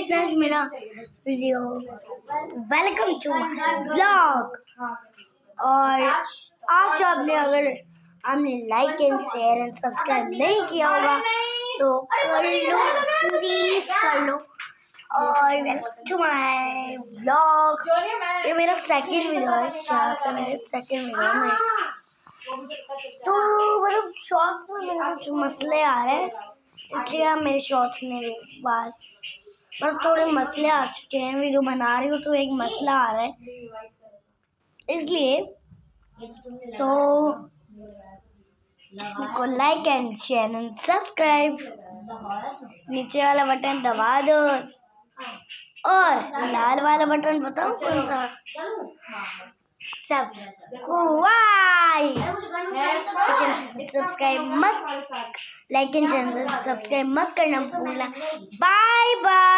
Guys मेरा video welcome to my vlog. और आज आपने like and share and subscribe नहीं किया होगा तो कर लो, प्लीज कर लो। और वेलकम टू माय व्लॉग। ये मेरा सेकंड वीडियो है, मेरे सेकंड वीडियो में तो मतलब शॉर्ट्स में मेरे कुछ मसले आ रहे हैं, इसलिए मेरे शॉर्ट्स में बाद मतलब थोड़े मसले आ चुके हैं। वीडियो बना रही हूँ तो एक मसला आ रहा है, इसलिए तो को like and share and subscribe, नीचे वाला बटन दबा दो और लाल वाला बटन बताओ कौन सा, सब्सक्राइब मत, लाइक एंड सब्सक्राइब मत करना भूलना। Bye bye.